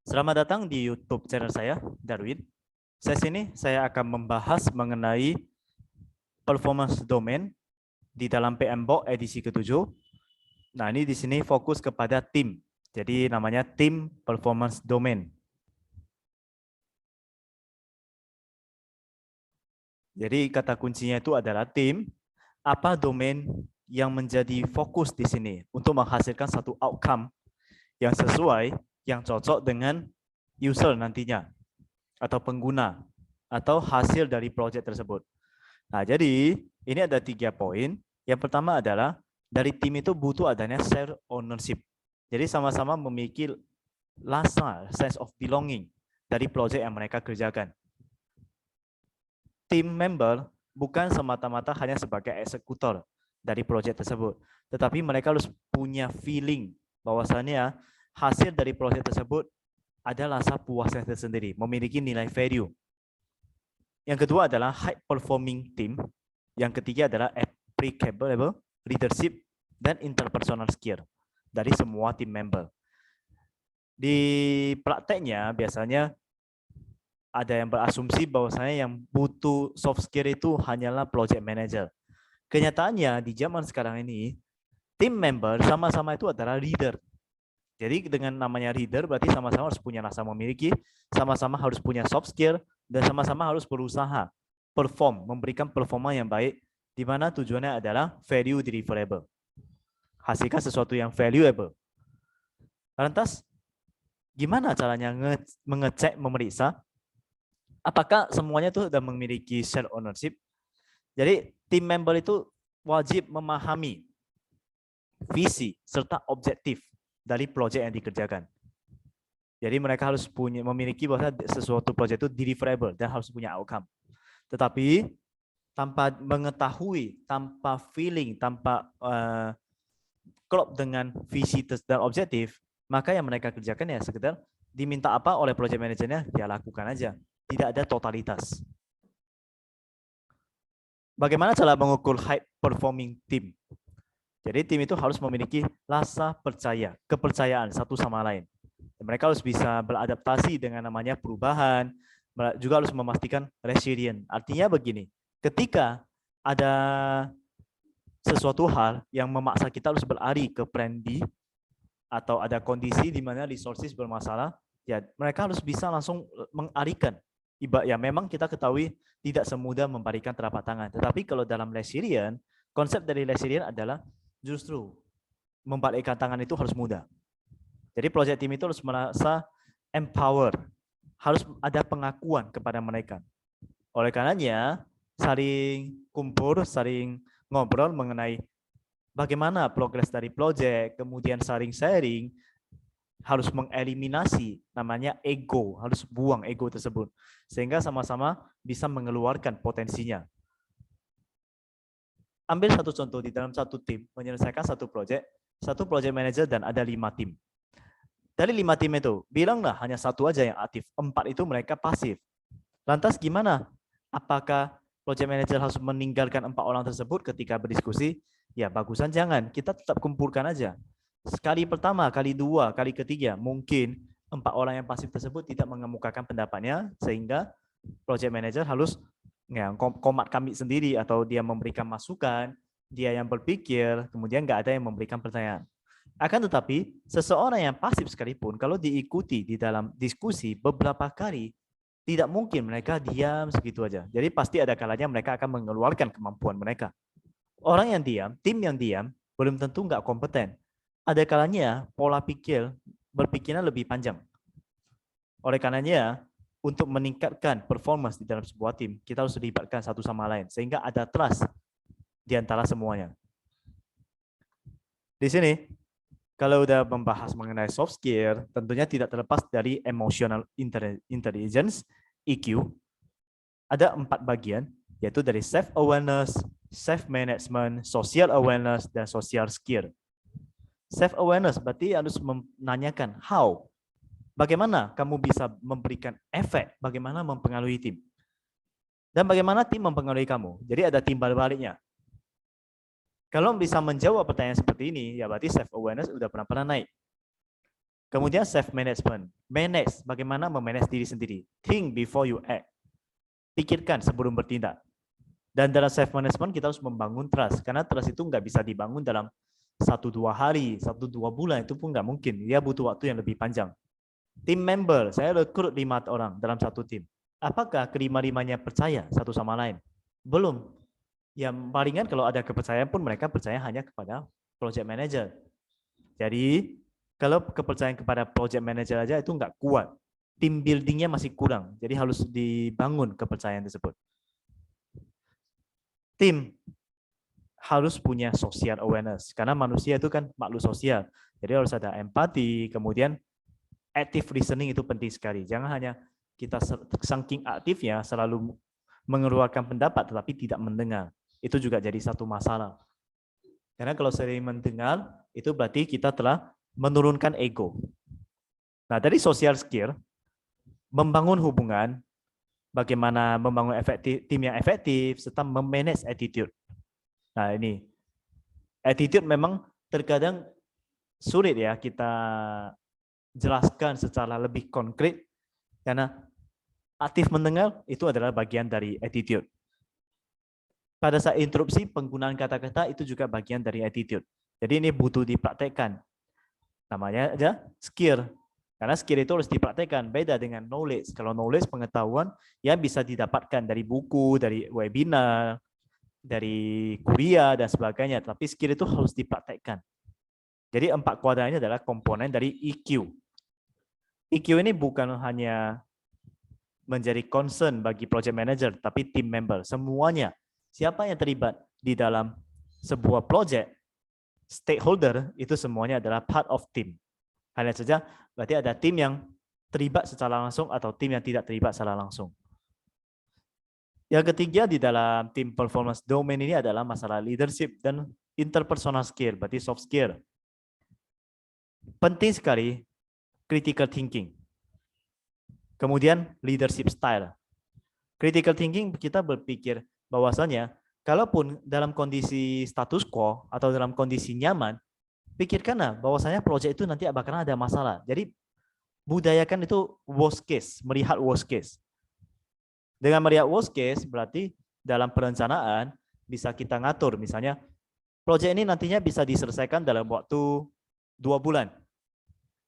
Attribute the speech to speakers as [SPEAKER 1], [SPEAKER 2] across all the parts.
[SPEAKER 1] Selamat datang di YouTube channel saya, Darwin. Sesi ini saya akan membahas mengenai performance domain di dalam PMBOK edisi ke-7. Nah, ini di sini fokus kepada tim. Jadi namanya tim performance domain. Jadi kata kuncinya itu adalah tim, apa domain yang menjadi fokus di sini untuk menghasilkan satu outcome yang sesuai, yang cocok dengan user nantinya atau pengguna atau hasil dari proyek tersebut. Nah, jadi ini ada 3 poin. Yang pertama adalah dari tim itu butuh adanya share ownership. Jadi sama-sama memiliki rasa sense of belonging dari proyek yang mereka kerjakan. Tim member bukan semata-mata hanya sebagai eksekutor dari proyek tersebut, tetapi mereka harus punya feeling bahwasannya hasil dari proyek tersebut ada rasa puasnya tersendiri, memiliki nilai value. Yang kedua adalah high performing team. Yang ketiga adalah applicable leadership dan interpersonal skill dari semua tim member. Di prakteknya biasanya ada yang berasumsi bahwasanya yang butuh soft skill itu hanyalah project manager. Kenyataannya di zaman sekarang ini, tim member sama-sama itu adalah leader. Jadi dengan namanya leader berarti sama-sama harus punya rasa memiliki, sama-sama harus punya soft skill, dan sama-sama harus berusaha perform, memberikan performa yang baik, di mana tujuannya adalah value deliverable. Hasilkan sesuatu yang valuable. Lantas, gimana caranya mengecek, memeriksa apakah semuanya itu sudah memiliki share ownership? Jadi tim member itu wajib memahami visi serta objektif dari proyek yang dikerjakan. Jadi mereka harus memiliki bahwa sesuatu proyek itu deliverable dan harus punya outcome. Tetapi tanpa mengetahui, tanpa feeling, tanpa klop dengan visi dan objektif, maka yang mereka kerjakan ya sekedar diminta apa oleh project manajernya, dia lakukan aja. Tidak ada totalitas. Bagaimana cara mengukur high performing team? Jadi tim itu harus memiliki rasa percaya, kepercayaan satu sama lain. Mereka harus bisa beradaptasi dengan namanya perubahan, juga harus memastikan resilient. Artinya begini, ketika ada sesuatu hal yang memaksa kita harus berlari ke plan B, atau ada kondisi di mana resources bermasalah, ya mereka harus bisa langsung mengalihkan. Ya memang kita ketahui tidak semudah membalikan telapak tangan, tetapi kalau dalam resilient, konsep dari resilient adalah justru membalikkan tangan itu harus mudah. Jadi project team itu harus merasa empower, harus ada pengakuan kepada mereka. Oleh karenanya, saling kumpul, saling ngobrol mengenai bagaimana progres dari project, kemudian saling sharing, harus mengeliminasi namanya ego, harus buang ego tersebut, sehingga sama-sama bisa mengeluarkan potensinya. Ambil satu contoh, di dalam satu tim, menyelesaikan satu project manager dan ada 5 tim. Dari 5 tim itu, bilanglah hanya satu aja yang aktif, 4 itu mereka pasif. Lantas gimana? Apakah project manager harus meninggalkan 4 orang tersebut ketika berdiskusi? Ya bagusan jangan, kita tetap kumpulkan aja. Kali pertama, kali dua, kali ketiga, mungkin 4 orang yang pasif tersebut tidak mengemukakan pendapatnya, sehingga project manager harus komat kami sendiri, atau dia memberikan masukan, dia yang berpikir, kemudian nggak ada yang memberikan pertanyaan. Akan tetapi, seseorang yang pasif sekalipun, kalau diikuti di dalam diskusi beberapa kali, tidak mungkin mereka diam segitu aja. Jadi pasti ada kalanya mereka akan mengeluarkan kemampuan mereka. Orang yang diam, tim yang diam, belum tentu nggak kompeten. Ada kalanya pola berpikirnya lebih panjang. Oleh karenanya, untuk meningkatkan performance di dalam sebuah tim, kita harus libatkan satu sama lain, sehingga ada trust di antara semuanya. Di sini, kalau udah membahas mengenai soft skill, tentunya tidak terlepas dari emotional intelligence, EQ. Ada 4 bagian, yaitu dari self-awareness, self-management, social awareness, dan social skill. Self-awareness berarti harus menanyakan how, bagaimana kamu bisa memberikan efek, bagaimana mempengaruhi tim. Dan bagaimana tim mempengaruhi kamu. Jadi ada timbal baliknya. Kalau bisa menjawab pertanyaan seperti ini, ya berarti self-awareness udah pernah naik. Kemudian self management, manage, bagaimana memanage diri sendiri. Think before you act. Pikirkan sebelum bertindak. Dan dalam self management kita harus membangun trust, karena trust itu nggak bisa dibangun dalam 1-2 hari, 1-2 bulan, itu pun nggak mungkin. Dia butuh waktu yang lebih panjang. Tim member, saya rekrut 5 orang dalam satu tim. Apakah kelima-limanya percaya satu sama lain? Belum. Yang palingan kalau ada kepercayaan pun mereka percaya hanya kepada project manager. Jadi kalau kepercayaan kepada project manager aja itu nggak kuat. Tim buildingnya masih kurang. Jadi harus dibangun kepercayaan tersebut. Tim harus punya social awareness. Karena manusia itu kan makhluk sosial. Jadi harus ada empati, kemudian active listening itu penting sekali. Jangan hanya kita saking aktifnya selalu mengeluarkan pendapat tetapi tidak mendengar. Itu juga jadi satu masalah. Karena kalau sering mendengar, itu berarti kita telah menurunkan ego. Nah, dari social skill, membangun hubungan, bagaimana membangun tim yang efektif, serta memanage attitude. Nah, ini. Attitude memang terkadang sulit ya kita jelaskan secara lebih konkret, karena aktif mendengar itu adalah bagian dari attitude. Pada saat interupsi, penggunaan kata-kata itu juga bagian dari attitude. Jadi ini butuh dipraktekkan. Namanya aja skill. Karena skill itu harus dipraktekkan. Beda dengan knowledge. Kalau knowledge, pengetahuan yang bisa didapatkan dari buku, dari webinar, dari kuliah, dan sebagainya. Tapi skill itu harus dipraktekkan. Jadi 4 kuadran ini adalah komponen dari EQ. EQ ini bukan hanya menjadi concern bagi project manager, tapi team member. Semuanya. Siapa yang terlibat di dalam sebuah project, stakeholder, itu semuanya adalah part of team. Hanya saja, berarti ada tim yang terlibat secara langsung atau tim yang tidak terlibat secara langsung. Yang ketiga di dalam tim performance domain ini adalah masalah leadership dan interpersonal skill, berarti soft skill. Penting sekali critical thinking. Kemudian leadership style. Critical thinking kita berpikir bahwasanya kalaupun dalam kondisi status quo atau dalam kondisi nyaman, pikirkanlah bahwasanya proyek itu nanti bakalan ada masalah. Jadi budayakan itu worst case, melihat worst case. Dengan melihat worst case berarti dalam perencanaan bisa kita ngatur, misalnya proyek ini nantinya bisa diselesaikan dalam waktu 2 bulan.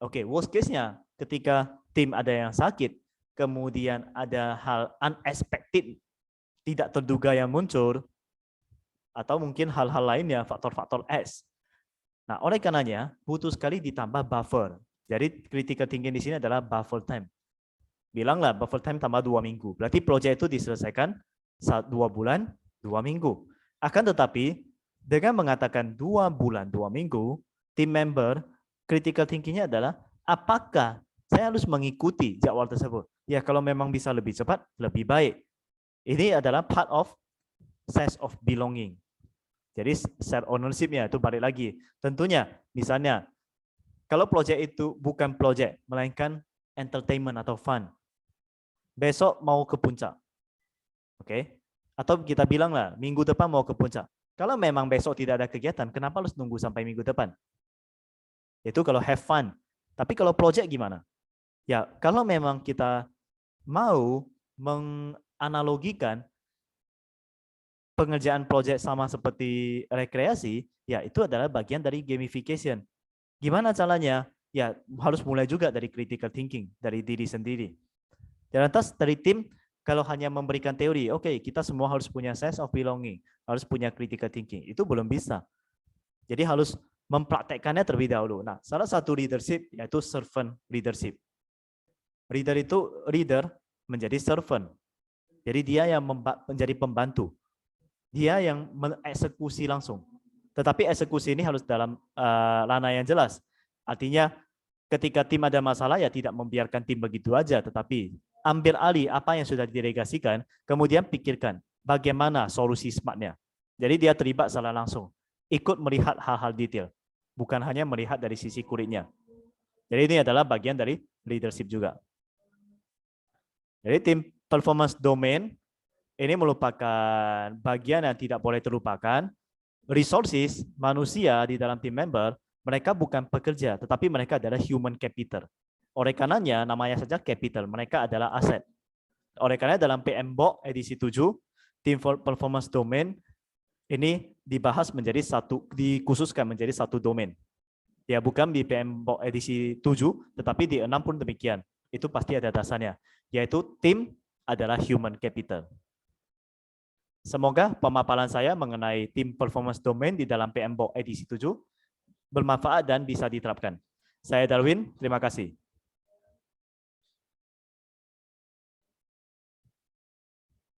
[SPEAKER 1] Oke, worst case-nya ketika tim ada yang sakit, kemudian ada hal unexpected, tidak terduga yang muncul, atau mungkin hal-hal lainnya, faktor-faktor X. Nah, oleh karenanya, butuh sekali ditambah buffer. Jadi, critical thinking di sini adalah buffer time. Bilanglah buffer time tambah 2 minggu. Berarti proyek itu diselesaikan 2 bulan, 2 minggu. Akan tetapi, dengan mengatakan 2 bulan, 2 minggu, tim member, critical thinking-nya adalah, apakah saya harus mengikuti jadwal tersebut? Ya, kalau memang bisa lebih cepat, lebih baik. Ini adalah part of sense of belonging. Jadi self ownership-nya itu balik lagi. Tentunya, misalnya, kalau proyek itu bukan proyek, melainkan entertainment atau fun. Besok mau ke puncak. Oke? Atau kita bilang lah, minggu depan mau ke puncak. Kalau memang besok tidak ada kegiatan, kenapa harus nunggu sampai minggu depan? Itu kalau have fun. Tapi kalau proyek gimana? Ya, kalau memang kita mau menganalogikan pengerjaan proyek sama seperti rekreasi, ya itu adalah bagian dari gamification. Gimana caranya? Ya harus mulai juga dari critical thinking, dari diri sendiri. Dan atas dari tim, kalau hanya memberikan teori, oke, kita semua harus punya sense of belonging, harus punya critical thinking, itu belum bisa. Jadi harus mempraktekkannya terlebih dahulu. Nah, salah satu leadership yaitu servant leadership. Leader menjadi servant. Jadi dia yang menjadi pembantu. Dia yang mengeksekusi langsung. Tetapi eksekusi ini harus dalam ranah yang jelas. Artinya ketika tim ada masalah ya tidak membiarkan tim begitu aja, tetapi ambil alih apa yang sudah didelegasikan, kemudian pikirkan bagaimana solusi smartnya. Jadi dia terlibat secara langsung. Ikut melihat hal-hal detail. Bukan hanya melihat dari sisi kulitnya. Jadi ini adalah bagian dari leadership juga. Jadi tim performance domain ini merupakan bagian yang tidak boleh terlupakan. Resources manusia di dalam tim member Mereka bukan pekerja, tetapi mereka adalah human capital. Oleh karenanya, namanya saja capital, mereka adalah aset. Oleh karena dalam PMBOK edisi 7, Team Performance Domain ini dikhususkan menjadi satu domain. Ya, bukan di PMBOK edisi 7, tetapi di 6 pun demikian. Itu pasti ada dasarnya, yaitu tim adalah human capital. Semoga pemaparan saya mengenai tim performance domain di dalam PMBOK edisi 7 bermanfaat dan bisa diterapkan. Saya Darwin, terima kasih.